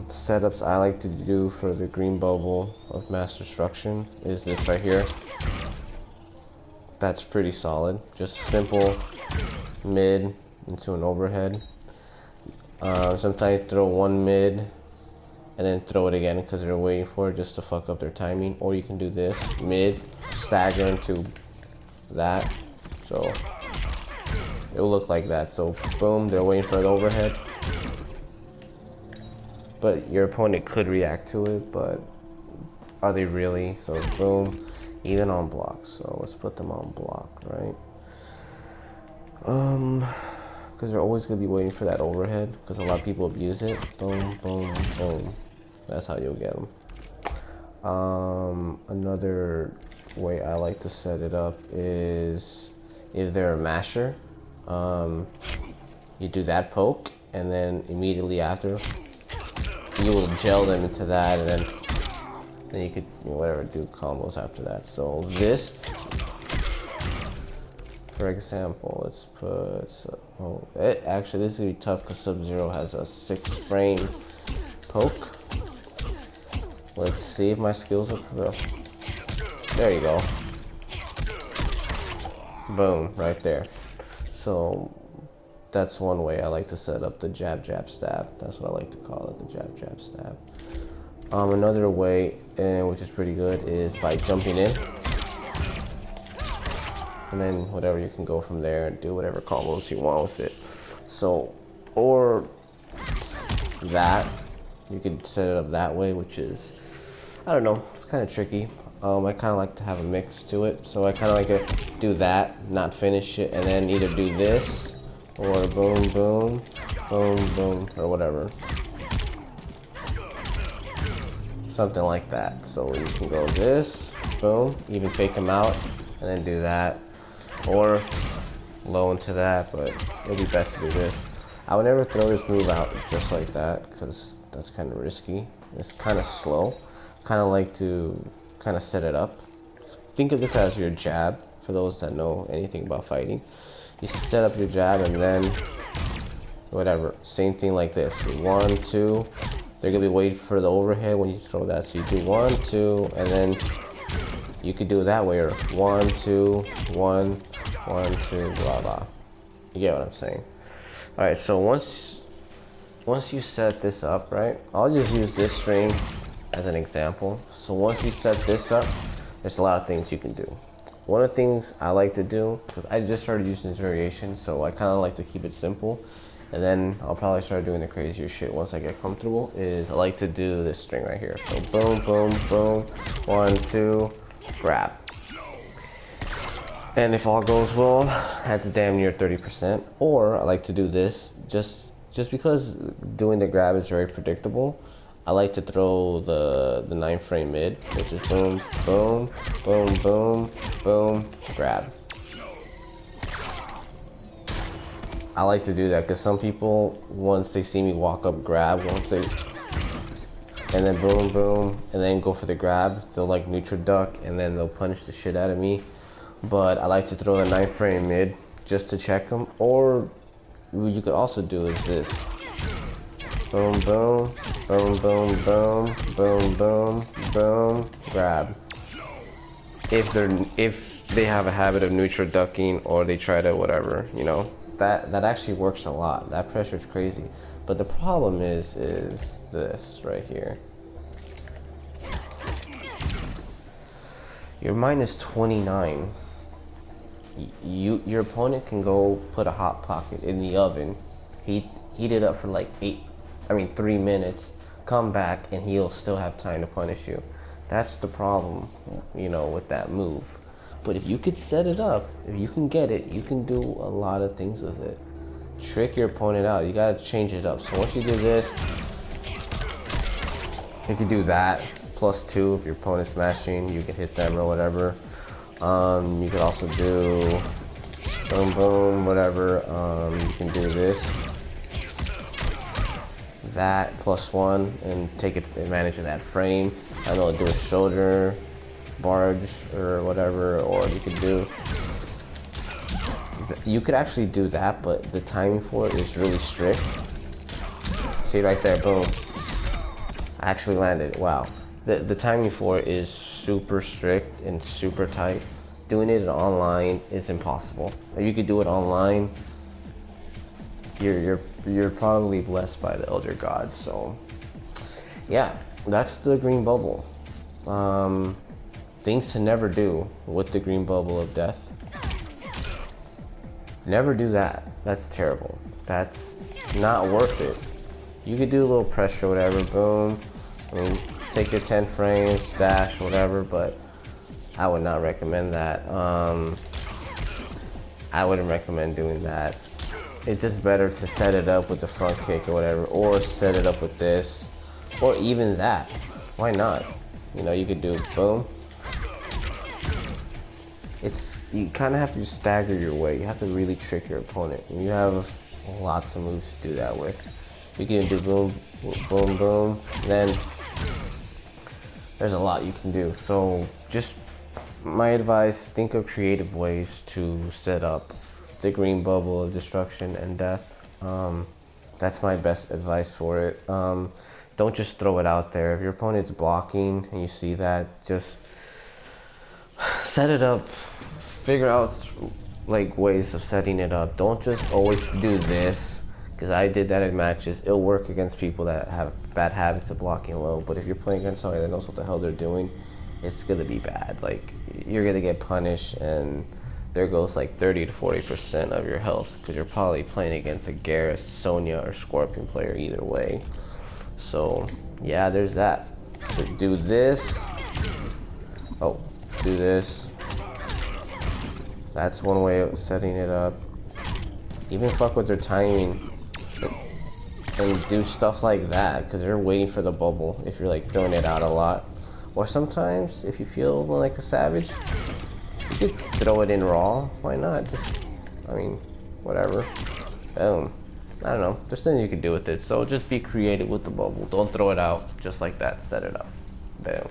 setups I like to do for the green bubble of mass destruction is this right here. That's pretty solid. Just simple mid into an overhead. Sometimes throw one mid and then throw it again because they're waiting for it just to fuck up their timing. Or you can do this mid, stagger into that. So it'll look like that. So boom, they're waiting for the overhead. But your opponent could react to it, but are they really? So boom, even on block. So let's put them on block, right? Because they're always gonna be waiting for that overhead because a lot of people abuse it. Boom, boom, boom. That's how you'll get them. Another way I like to set it up is if they're a masher, you do that poke, and then immediately after, you will gel them into that, and then you could, you know, whatever, do combos after that. So this, for example, let's put, actually this is gonna be tough because Sub-Zero has a 6-frame poke. Let's see if my skills are, there you go. Boom, right there. So that's one way I like to set up the jab, jab, stab. That's what I like to call it, the jab, jab, stab. Another way, which is pretty good, is by jumping in. And then whatever, you can go from there and do whatever combos you want with it. So, or that, you could set it up that way, which is, I don't know, it's kind of tricky. I kind of like to have a mix to it. So I kind of like to do that, not finish it, and then either do this, or boom, boom, boom, boom, or whatever. Something like that. So you can go this, boom, even fake them out, and then do that. Or low into that, but it'd be best to do this. I would never throw this move out just like that, because that's kind of risky. It's kind of slow. Kind of like to kind of set it up. Think of this as your jab, for those that know anything about fighting. You set up your jab and then whatever, same thing like this. 1, 2, they're gonna be waiting for the overhead when you throw that. So you do 1, 2, and then you could do it that way, or 1, 2, 1, 1, 2, blah blah. You get what I'm saying? All right. So once you set this up, right? I'll just use this string as an example. So once you set this up, there's a lot of things you can do. One of the things I like to do, because I just started using this variation, so I kind of like to keep it simple, and then I'll probably start doing the crazier shit once I get comfortable, is I like to do this string right here. So boom, boom, boom, 1, 2, grab. And if all goes well, that's damn near 30%. Or I like to do this, just because doing the grab is very predictable, I like to throw the 9-frame mid, which is boom, boom, boom, boom, boom, grab. I like to do that because some people, once they see me walk up grab, and then boom, boom, and then go for the grab, they'll like neutral duck, and then they'll punish the shit out of me. But I like to throw the 9-frame mid just to check them. Or what you could also do is this. Boom, boom, boom, boom, boom, boom, boom, boom, grab. If they have a habit of neutral ducking, or they try to whatever, you know, that actually works a lot. That pressure is crazy. But the problem is this right here. You're minus 29. Your opponent can go put a hot pocket in the oven, heat it up for like 3 minutes, come back, and he'll still have time to punish you. That's the problem, you know, with that move. But if you could set it up, if you can get it, you can do a lot of things with it. Trick your opponent out. You gotta change it up. So once you do this, you can do that. +2 if your opponent's smashing, you can hit them or whatever. You could also do boom, boom, whatever. You can do this, that, +1, and take advantage of that frame. I know, do a shoulder barge or whatever, or you could actually do that, but the timing for it is really strict. See right there, boom. I actually landed. Wow. The timing for it is super strict and super tight. Doing it online is impossible. If you could do it online, you're probably blessed by the elder gods. So yeah, that's the green bubble. Things to never do with the green bubble of death. Never do that. That's terrible. That's not worth it. You could do a little pressure, whatever, boom. I mean, take your 10 frames, dash, whatever, but I would not recommend that. I wouldn't recommend doing that. It's just better to set it up with the front kick or whatever, or set it up with this, or even that. Why not? You know, you could do boom. You kind of have to stagger your way. You have to really trick your opponent. And you have lots of moves to do that with. You can do boom, boom, boom. Then there's a lot you can do. So just my advice, think of creative ways to set up the green bubble of destruction and death. That's my best advice for it. Don't just throw it out there. If your opponent's blocking and you see that, just set it up. Figure out like ways of setting it up. Don't just always do this, because I did that in matches. It'll work against people that have bad habits of blocking low, but if you're playing against somebody that knows what the hell they're doing, it's gonna be bad. Like, you're gonna get punished, and there goes like 30 to 40% of your health, because you're probably playing against a Garrus, Sonya, or Scorpion player either way. So yeah, there's that. So do this. Oh, do this. That's one way of setting it up. Even fuck with their timing and do stuff like that, because they're waiting for the bubble if you're like throwing it out a lot. Or sometimes, if you feel like a savage, you could throw it in raw. Why not? Just, I mean, whatever. Boom. I don't know. There's things you can do with it. So just be creative with the bubble. Don't throw it out just like that. Set it up. Boom.